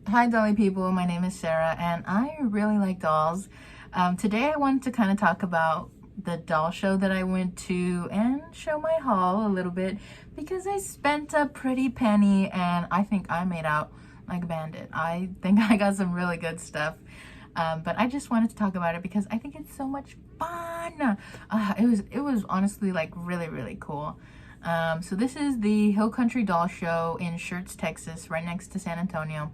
Hi dolly people, my name is Sarah and I really like dolls. Today I wanted to kind of talk about the doll show that I went to and show my haul a little bit because I spent a pretty penny and I think I made out like a bandit. I think I got some really good stuff. But I just wanted to talk about it because I think it's so much fun. It was honestly like really cool. So this is the Hill Country Doll Show in Schertz, Texas, right next to San Antonio.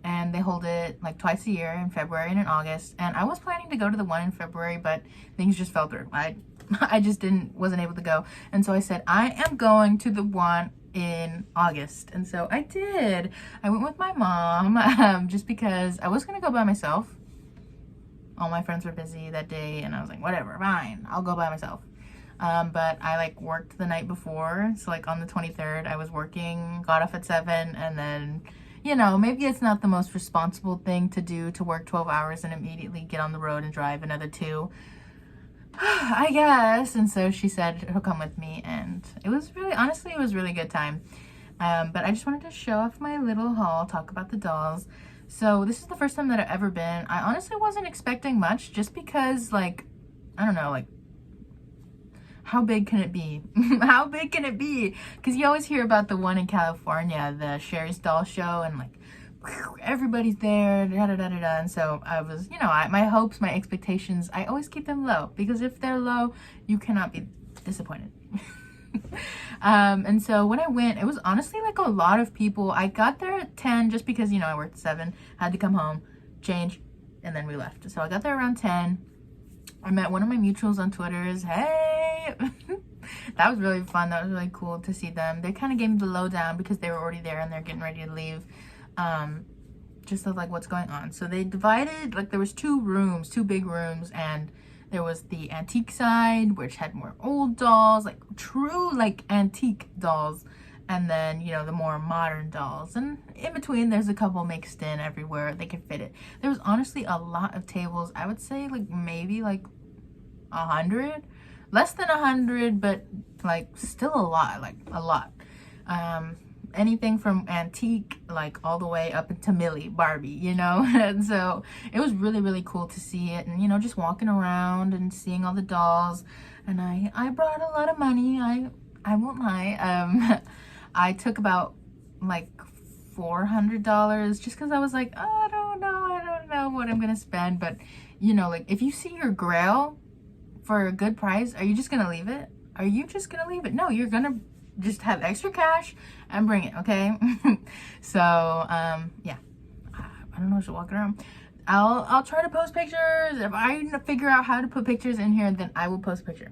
And they hold it like twice a year in February and in August. And I was planning to go to the one in February, but things just fell through. I just wasn't able to go. And so I said, I am going to the one in August. And so I did. I went with my mom just because I was going to go by myself. All my friends were busy that day and I was like, whatever, fine, I'll go by myself. But I like worked the night before. So like on the 23rd, I was working, got off at 7 and then maybe it's not the most responsible thing to do to work 12 hours and immediately get on the road and drive another 2, I guess. And so she said he'll come with me and it was really good time. But I just wanted to show off my little haul, talk about the dolls. So this is the first time that I've ever been. I honestly wasn't expecting much just because like, I don't know, like how big can it be? How big can it be? Because you always hear about the one in California, the Sherry's Doll Show, and like everybody's there, and so I was, my hopes, my expectations, I always keep them low because if they're low, you cannot be disappointed. And so when I went, it was honestly like a lot of people. I got there at 10 just because, I worked 7, had to come home, change, and then we left. So I got there around 10. I met one of my mutuals on Twitter's. Hey! That was really fun. That was really cool to see them. They kind of gave me the lowdown because they were already there and they're getting ready to leave. Just of like what's going on. So they divided, like there was 2 rooms, 2 big rooms, and there was the antique side, which had more old dolls, like true like antique dolls, and then the more modern dolls, and in between there's a couple mixed in everywhere they could fit it. There was honestly a lot of tables. I would say like maybe like 100, less than 100, but like still a lot, like a lot. Anything from antique like all the way up into Millie Barbie, and so it was really cool to see it, and just walking around and seeing all the dolls. And I brought a lot of money. I won't lie. I took about like $400 just because I was like, oh, I don't know what I'm gonna spend. But like if you see your grail for a good price, are you just gonna leave it? Are you just gonna leave it? No, you're gonna just have extra cash and bring it, okay? So yeah, I don't know, I should walk around. I'll try to post pictures. If I figure out how to put pictures in here, then I will post a picture.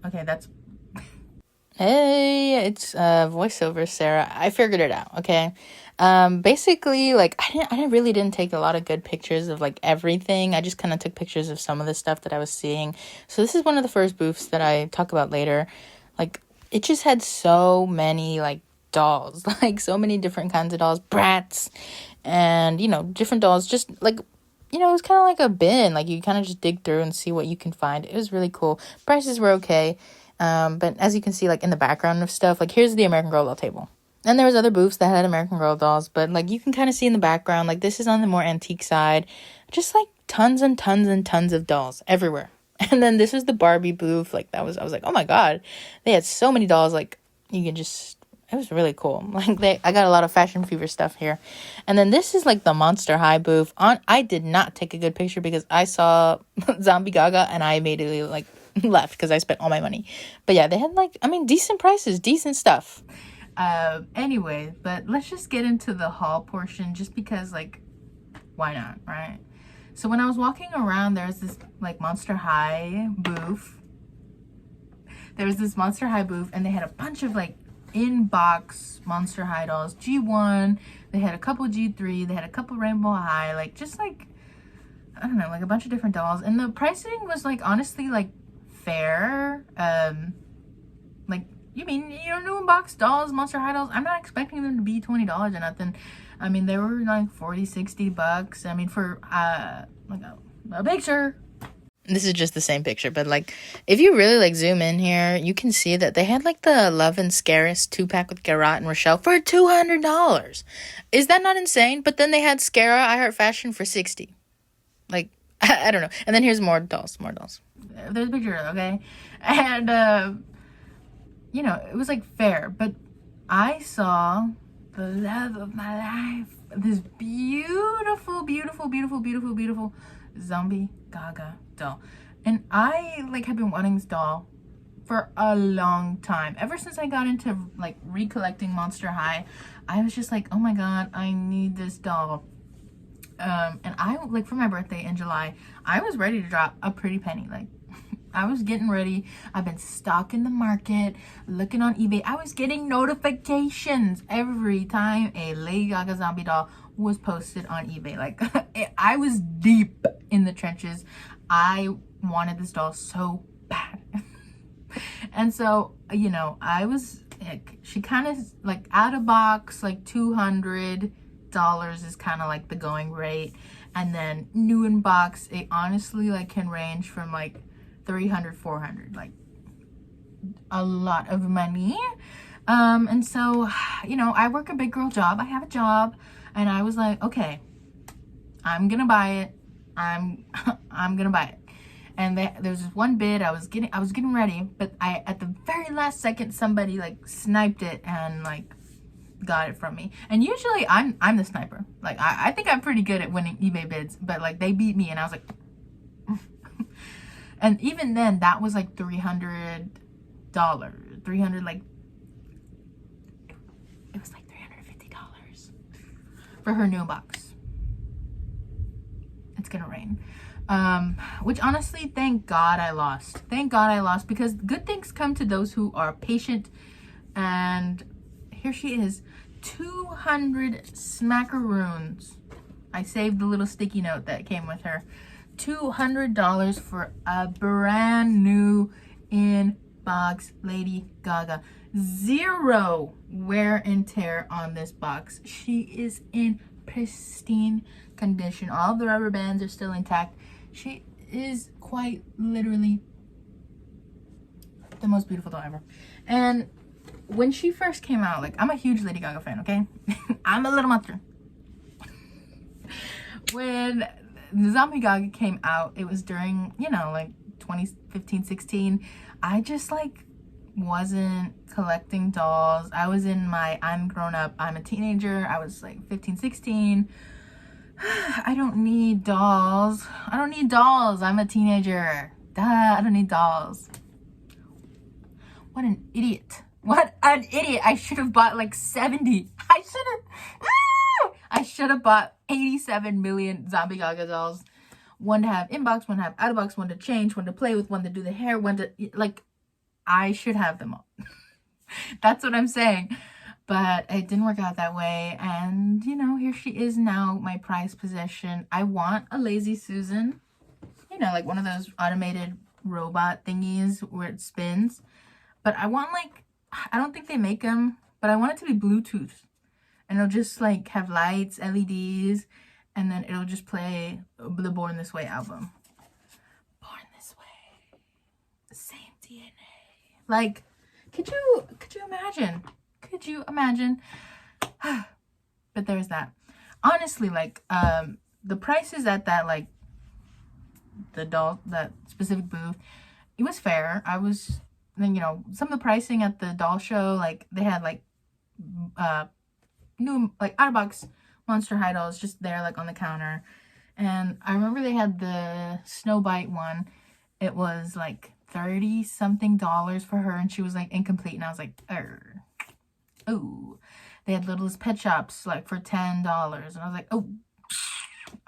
Okay, that's hey, it's voiceover Sarah. I figured it out, okay? Basically, like I really didn't take a lot of good pictures of like everything. I just kind of took pictures of some of the stuff that I was seeing. So this is one of the first booths that I talk about later. Like it just had so many like dolls, like so many different kinds of dolls, brats, and different dolls. Just like it was kind of like a bin. Like you kind of just dig through and see what you can find. It was really cool. Prices were okay, but as you can see, like in the background of stuff, like here's the American Girl doll table. And there was other booths that had American Girl dolls, but like you can kind of see in the background, like this is on the more antique side, just like tons and tons and tons of dolls everywhere. And then this is the Barbie booth. Like I was like, oh my god, they had so many dolls. Like you can just, it was really cool. Like I got a lot of Fashion Fever stuff here. And then this is like the Monster High booth. I did not take a good picture because I saw Zombie Gaga and I immediately like left because I spent all my money. But yeah, they had like, decent prices, decent stuff. Anyway, but let's just get into the haul portion just because like, why not, right? So when I was walking around, there's this like Monster High booth. There was this Monster High booth and they had a bunch of like in-box Monster High dolls. G1, they had a couple G3, they had a couple Rainbow High, like just like, I don't know, like a bunch of different dolls. And the pricing was like honestly like fair. Like new in-box dolls, Monster High dolls, I'm not expecting them to be $20 or nothing. They were like $40-$60. For like a picture. this is just the same picture, but like if you really like zoom in here, you can see that they had like the Love and Scarce 2-pack with Cara and Rochelle for $200. Is that not insane? But then they had Scara I Heart Fashion for $60. Like I don't know. And then here's more dolls. There's a picture, okay? And you know, it was like fair, but I saw the love of my life, this beautiful zombie Gaga doll, and I like have been wanting this doll for a long time. Ever since I got into like recollecting Monster High, I was just like, oh my god, I need this doll. And I like for my birthday in July, I was ready to drop a pretty penny. Like I was getting ready. I've been stalking the market, looking on eBay. I was getting notifications every time a Lady Gaga zombie doll was posted on eBay. Like I was deep in the trenches. I wanted this doll so bad. And so, you know, I was like, she kind of like out of box, like $200 is kind of like the going rate. And then new in box, it honestly like can range from like $300, $400, like a lot of money. And so, you know, I work a big girl job. I have a job, and I was like, okay, I'm gonna buy it. I'm gonna buy it. And there's this one bid. I was getting ready, but at the very last second, somebody like sniped it and like got it from me. And usually I'm the sniper. Like I think I'm pretty good at winning eBay bids, but like they beat me, and I was like. And even then, that was like $300. 300, like, it was like $350 for her new box. It's gonna rain. Which honestly, thank God I lost. Thank God I lost, because good things come to those who are patient. And here she is, 200 smackaroons. I saved the little sticky note that came with her. $200 for a brand new in-box Lady Gaga. Zero wear and tear on this box. She is in pristine condition. All the rubber bands are still intact. She is quite literally the most beautiful doll ever. And when she first came out, like, I'm a huge Lady Gaga fan, okay? I'm a little monster. When the Zombie Gaga came out, it was during, you know, like 2015, 16. I just like wasn't collecting dolls. I was in my I'm grown up, I'm a teenager. I was like 15, 16. I don't need dolls. I'm a teenager. Duh, I don't need dolls. What an idiot. I should have bought like 70. I should have bought 87 million Zombie Gaga dolls. One to have inbox, one to have out of box, one to change, one to play with, one to do the hair, one to, like, I should have them all. That's what I'm saying. But it didn't work out that way. And, you know, here she is now, my prized possession. I want a Lazy Susan. You know, like one of those automated robot thingies where it spins. But I want, like, I don't think they make them, but I want it to be Bluetooth. And it'll just like have lights, LEDs, and then it'll just play the Born This Way album. Born This Way. Same DNA. Like, could you imagine? Could you imagine? But there's that. Honestly, like, the prices at that, like, that specific booth, it was fair. Then, you know, some of the pricing at the doll show, like, they had, like, new, like, out-of-box Monster High dolls just there, like, on the counter. And I remember they had the Snow Bite one. It was, like, $30-something for her, and she was, like, incomplete. And I was like, oh. They had Littlest Pet Shops, like, for $10. And I was like, oh,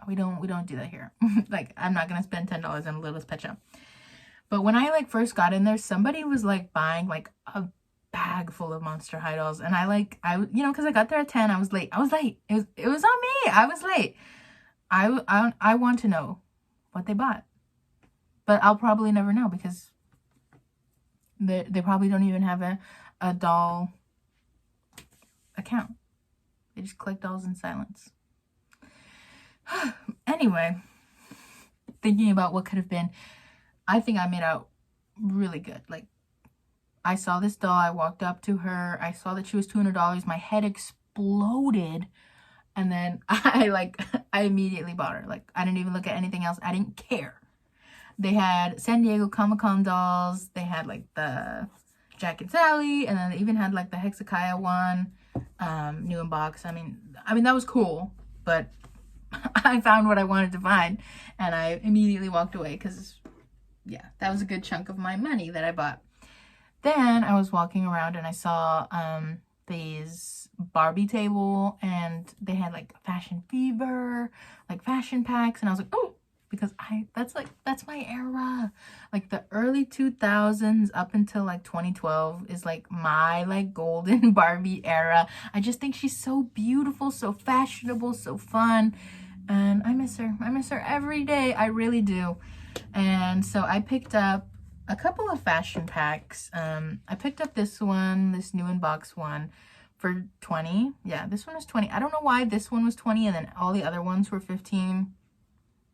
we don't do that here. Like, I'm not gonna spend $10 on a Littlest Pet Shop. But when I, like, first got in there, somebody was, like, buying, like, a bag full of Monster High dolls. And you know, because I got there at 10, I was late. It was on me. I was late. I want to know what they bought. But I'll probably never know, because they probably don't even have a doll account. They just collect dolls in silence. Anyway, thinking about what could have been, I think I made out really good. Like, I saw this doll, I walked up to her, I saw that she was $200, my head exploded, and then I immediately bought her. Like, I didn't even look at anything else. I didn't care. They had San Diego Comic-Con dolls, they had like the Jack and Sally, and then they even had like the Hezekiah one, new in box. I mean that was cool, but I found what I wanted to find, and I immediately walked away because, yeah, that was a good chunk of my money that I bought. Then I was walking around and I saw these Barbie table, and they had like Fashion Fever, like fashion packs, and I was like, oh, because that's my era. Like the early 2000s up until like 2012 is like my like golden Barbie era. I just think she's so beautiful, so fashionable, so fun, and I miss her every day. I really do. And so I picked up a couple of fashion packs. I picked up this one, this new in box one, for $20. Yeah, this one was $20. I don't know why this one was $20 and then all the other ones were $15.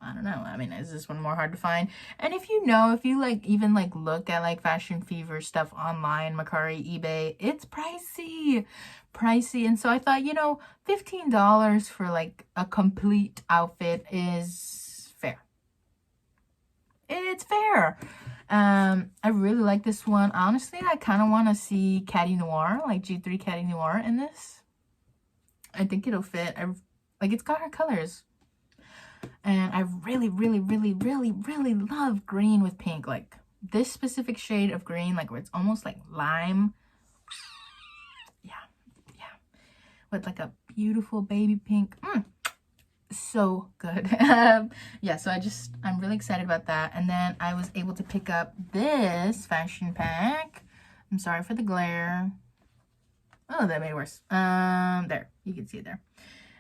I don't know. I mean, is this one more hard to find? And if you like even like look at like Fashion Fever stuff online, Mercari, eBay, it's pricey. And so I thought, $15 for like a complete outfit is fair. It's fair. I really like this one. Honestly, I kind of want to see Caddy Noir, like G3 Caddy Noir in this. I think it'll fit. It's got her colors. And I really, really, really, really, really love green with pink. Like this specific shade of green, like where it's almost like lime. Yeah. With like a beautiful baby pink. So good. Yeah, so I'm really excited about that. And then I was able to pick up this fashion pack. I'm sorry for the glare. Oh, that made it worse. There, you can see it there.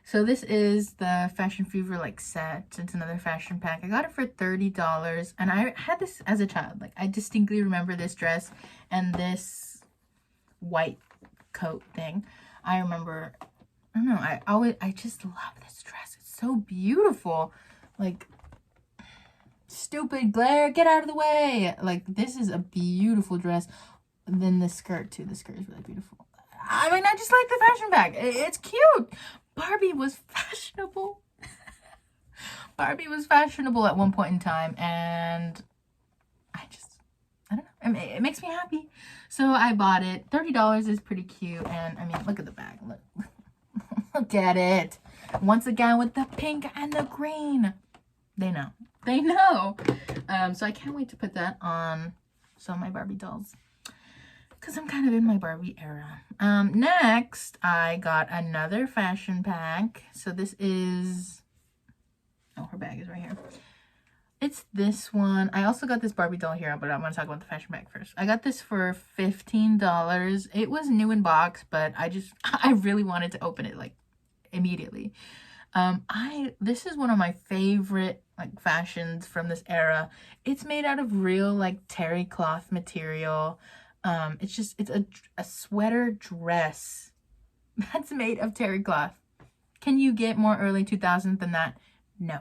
So this is the Fashion Fever like set. It's another fashion pack. I got it for $30, and I had this as a child. Like, I distinctly remember this dress and this white coat thing. I remember, I don't know, I just love this dress. It's so beautiful. Like, stupid glare, get out of the way. Like, this is a beautiful dress. And then the skirt too. The skirt is really beautiful. I mean, I just like the fashion bag. It's cute. Barbie was fashionable. Barbie was fashionable at one point in time, and I don't know. It makes me happy. So I bought it. $30 is pretty cute, and I mean, look at the bag. Look at it. Once again with the pink and the green. They know. So I can't wait to put that on some of my Barbie dolls, because I'm kind of in my Barbie era. Next, I got another fashion pack. So this is, oh, her bag is right here. It's this one. I also got this Barbie doll here, but I'm going to talk about the fashion pack first. I got this for $15. It was new in box, but I really wanted to open it like immediately. This is one of my favorite like fashions from this era. It's made out of real like terry cloth material. It's a sweater dress that's made of terry cloth. Can you get more early 2000s than that? No.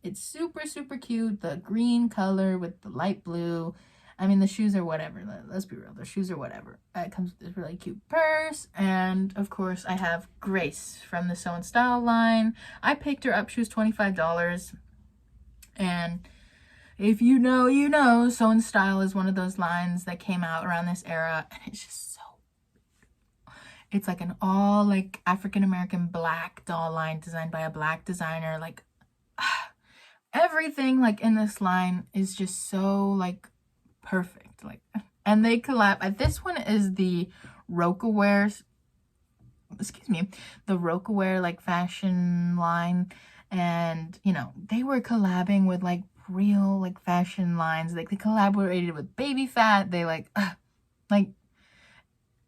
It's super, super cute. The green color with the light blue. I mean, the shoes are whatever. Let's be real. The shoes are whatever. It comes with this really cute purse. And, of course, I have Grace from the Sew and Style line. I picked her up. She was $25. And if you know, you know. Sew and Style is one of those lines that came out around this era. And it's just so... It's like an all, like, African-American black doll line designed by a black designer. Like, everything, like, in this line is just so, like... perfect. Like, and they collab. This one is the Rocawear, the Rocawear like fashion line, and you know they were collabing with like real like fashion lines. Like they collaborated with Baby Fat. They like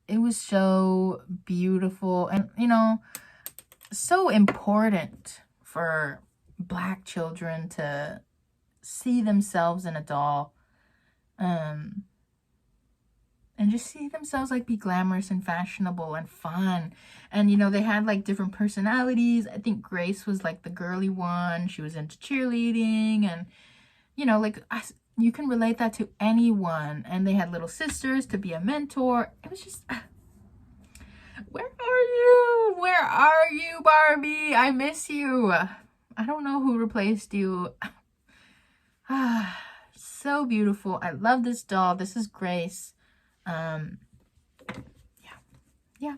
it was so beautiful, and you know, so important for Black children to see themselves in a doll. And just see themselves like be glamorous and fashionable and fun. And you know, they had like different personalities. I think Grace was like the girly one. She was into cheerleading, and you know, like you can relate that to anyone. And they had little sisters to be a mentor. It was just, where are you? Where are you, Barbie? I miss you. I don't know who replaced you. So beautiful. I love this doll. This is Grace. Yeah.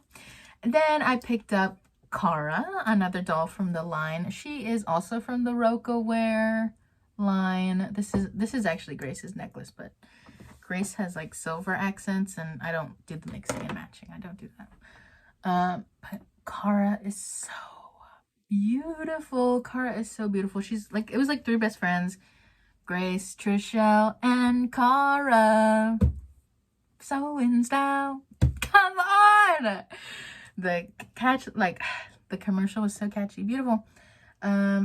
And then I picked up Cara, another doll from the line. She is also from the Roca-Wear line. This is actually Grace's necklace, but Grace has like silver accents, and I don't do the mixing and matching. I don't do that. But Cara is so beautiful. Cara is so beautiful. She's like, it was like three best friends: Grace, Trishelle, and Cara. So in style. Come on. The commercial was so catchy. Beautiful.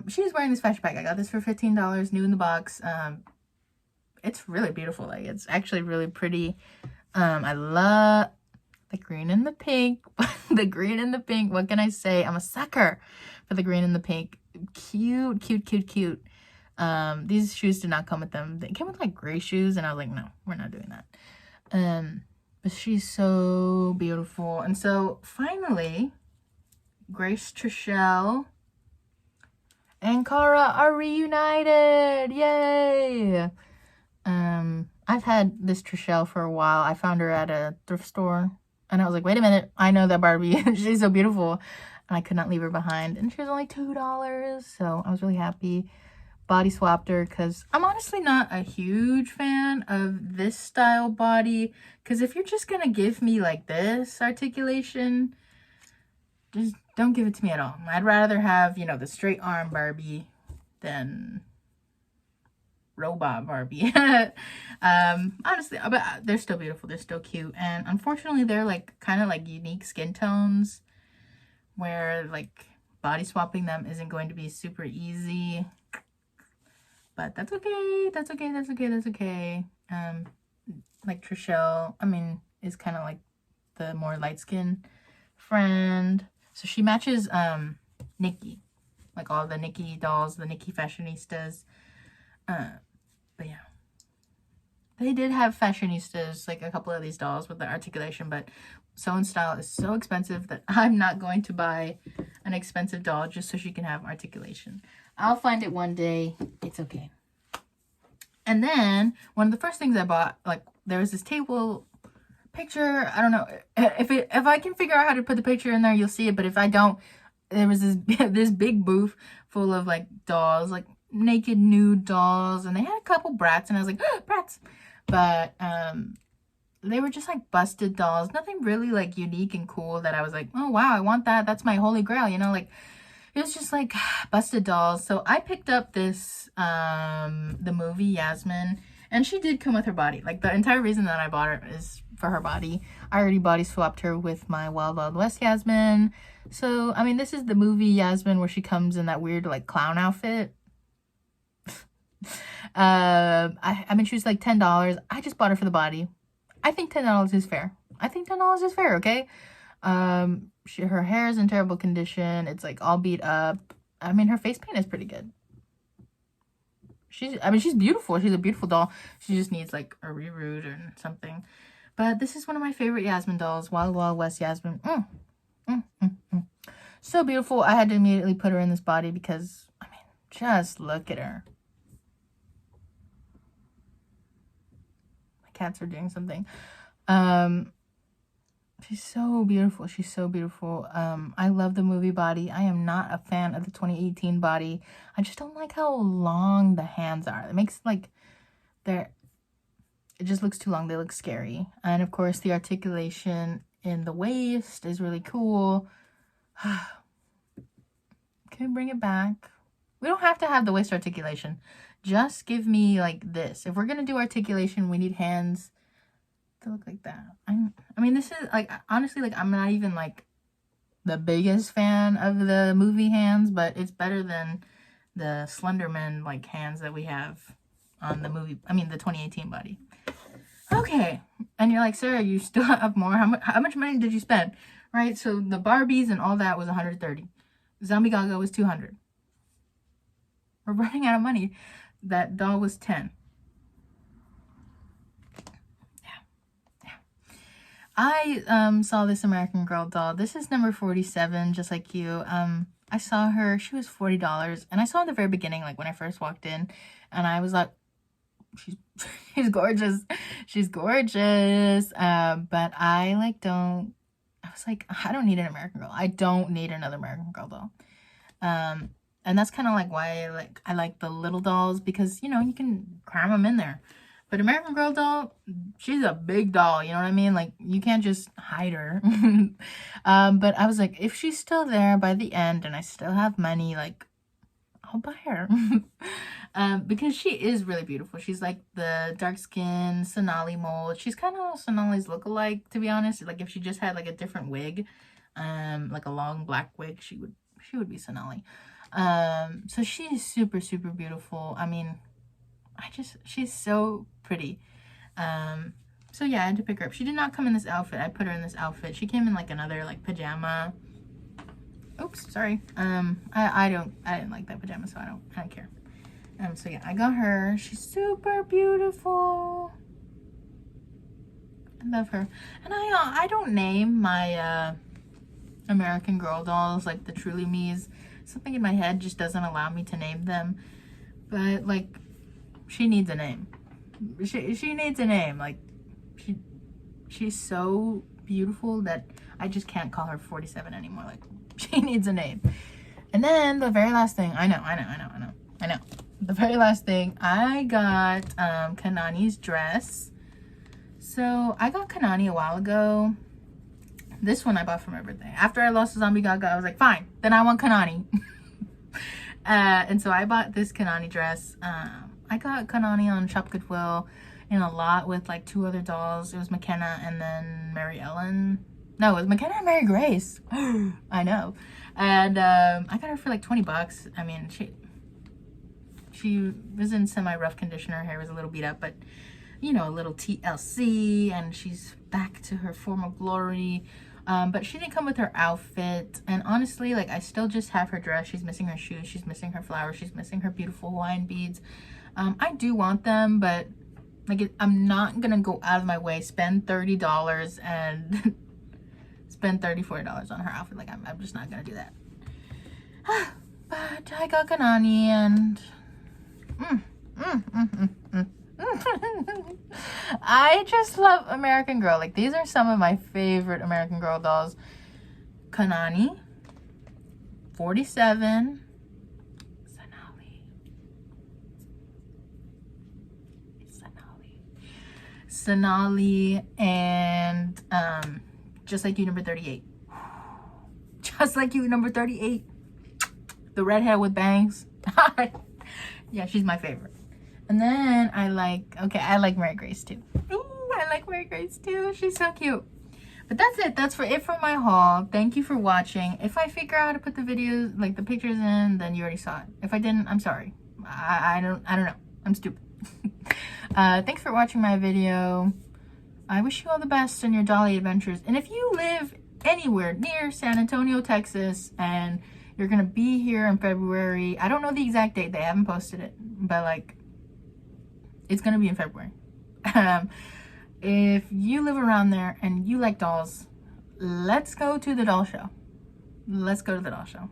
She was wearing this fashion bag. I got this for $15, new in the box. It's really beautiful. Like, it's actually really pretty. I love the green and the pink. The green and the pink. What can I say? I'm a sucker for the green and the pink. Cute, cute, cute, cute. These shoes did not come with them. They came with like gray shoes, and I was like, no, we're not doing that. But she's so beautiful. And so finally, Grace, Trishelle, and Cara are reunited. Yay! I've had this Trishelle for a while. I found her at a thrift store, and I was like, wait a minute, I know that Barbie. She's so beautiful. And I could not leave her behind. And she was only $2, so I was really happy. Body swapped her because I'm honestly not a huge fan of this style body, because if you're just gonna give me like this articulation, just don't give it to me at all. I'd rather have, you know, the straight arm Barbie than robot Barbie. Honestly, but they're still beautiful, they're still cute, and unfortunately they're like kind of like unique skin tones where like body swapping them isn't going to be super easy. But that's okay. That's okay. That's okay. That's okay. Like Trishelle, I mean, is kind of like the more light-skinned friend. So she matches Nikki. Like all the Nikki dolls, the Nikki fashionistas. But yeah. They did have fashionistas, like a couple of these dolls with the articulation, but Sew and Style is so expensive that I'm not going to buy an expensive doll just so she can have articulation. I'll find it one day. It's okay. And then one of the first things I bought, like, there was this table picture. I don't know if I can figure out how to put the picture in there, you'll see it. But if I don't, there was this big booth full of like dolls, like naked nude dolls, and they had a couple brats, and I was like, oh, brats. But they were just like busted dolls, nothing really like unique and cool that I was like, oh wow, I want that. That's my holy grail, you know, like. It was just like busted dolls. So I picked up this, the movie Yasmine, and she did come with her body. Like the entire reason that I bought her is for her body. I already body swapped her with my Wild Wild West Yasmine. So, I mean, this is the movie Yasmine where she comes in that weird like clown outfit. I mean, she was like $10. I just bought her for the body. I think $10 is fair. I think $10 is fair, okay? Her hair is in terrible condition. It's like all beat up. I mean, her face paint is pretty good. She's beautiful. She's a beautiful doll. She just needs like a reroot or something. But this is one of my favorite Yasmine dolls. Wild Wild West Yasmine. So beautiful. I had to immediately put her in this body because, I mean, just look at her. My cats are doing something. She's so beautiful. She's so beautiful. I love the movie body. I am not a fan of the 2018 body. I just don't like how long the hands are. It makes like it just looks too long. They look scary. And of course the articulation in the waist is really cool. Can we bring it back? We don't have to have the waist articulation. Just give me like this. If we're gonna do articulation, we need hands to look like that. I mean, this is like, honestly, like, I'm not even like the biggest fan of the movie hands, but it's better than the Slenderman like hands that we have on the movie, I mean the 2018 body. Okay, and you're like, Sarah, you still have more. How much money did you spend? Right, so the Barbies and all that was 130. Zombie Gaga was 200. We're running out of money. That doll was 10. I saw this American Girl doll. This is number 47, just like you. I saw her. She was $40, and I saw in the very beginning, like when I first walked in, and I was like, she's she's gorgeous. She's gorgeous. But I like don't. I was like, I don't need an American Girl. I don't need another American Girl doll. And that's kind of like why I like the little dolls, because you know you can cram them in there. But American Girl doll, she's a big doll, you know what I mean? Like, you can't just hide her. But I was like, if she's still there by the end and I still have money, like, I'll buy her. Because she is really beautiful. She's like the dark skin Sonali mold. She's kind of Sonali's look-alike, to be honest. Like, if she just had like a different wig, like a long black wig, she would be Sonali. So she's super, super beautiful. I mean, she's so pretty. So yeah, I had to pick her up. She did not come in this outfit. I put her in this outfit. She came in like another like pajama. Oops, sorry. I didn't like that pajama, so I don't care. So yeah, I got her. She's super beautiful. I love her. And I don't name my American Girl dolls like the Truly Me's. Something in my head just doesn't allow me to name them. But like, she needs a name. She needs a name. Like, she's so beautiful that I just can't call her 47 anymore. Like, she needs a name. And then the very last thing, I know. The very last thing, I got Kanani's dress. So I got Kanani a while ago. This one I bought for my birthday. After I lost the Zombie Gaga, I was like, fine, then I want Kanani. And so I bought this Kanani dress. I got Kanani on Shop Goodwill in a lot with like 2 other dolls. It was McKenna and then Mary Ellen. No, it was McKenna and Mary Grace. I know. And I got her for like 20 bucks. I mean, she was in semi-rough condition. Her hair was a little beat up, but you know, a little TLC, and she's back to her former glory. But she didn't come with her outfit, and honestly, like, I still just have her dress. She's missing her shoes, she's missing her flowers, she's missing her beautiful Hawaiian beads. I do want them, but like, I'm not gonna go out of my way, spend $30 and spend $30-40 on her outfit. Like, I'm just not gonna do that. But I got Kanani, and I just love American Girl. Like, these are some of my favorite American Girl dolls. Kanani, 47, Sonali, and Just Like You, number 38. Just Like You, number 38. The redhead with bangs. Yeah, she's my favorite. And then I like Mary Grace too. Ooh, I like Mary Grace too. She's so cute. But that's it. That's it for my haul. Thank you for watching. If I figure out how to put the videos, like the pictures in, then you already saw it. If I didn't, I'm sorry. I don't know. I'm stupid. Thanks for watching my video. I wish you all the best in your dolly adventures. And if you live anywhere near San Antonio, Texas, and you're gonna be here in February, I don't know the exact date. They haven't posted it, but like, it's gonna be in February. If you live around there and you like dolls, let's go to the doll show. Let's go to the doll show.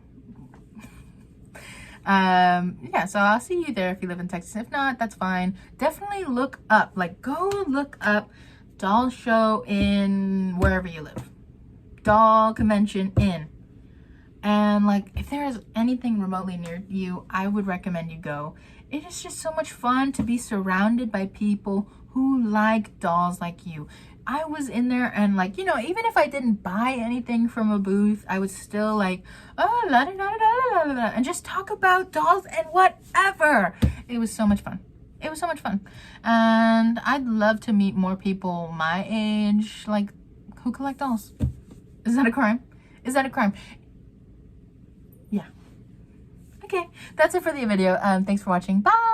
Yeah, so I'll see you there if you live in Texas. If not, that's fine. Definitely look up, like, go look up doll show in wherever you live. Doll convention in. And like, if there is anything remotely near you, I would recommend you go. It is just so much fun to be surrounded by people who like dolls like you. I was in there and like, you know, even if I didn't buy anything from a booth, I was still like, oh, la da da da da da, and just talk about dolls and whatever. It was so much fun. It was so much fun. And I'd love to meet more people my age, like, who collect dolls. Is that a crime? Is that a crime? Yeah. Okay, that's it for the video. Thanks for watching. Bye.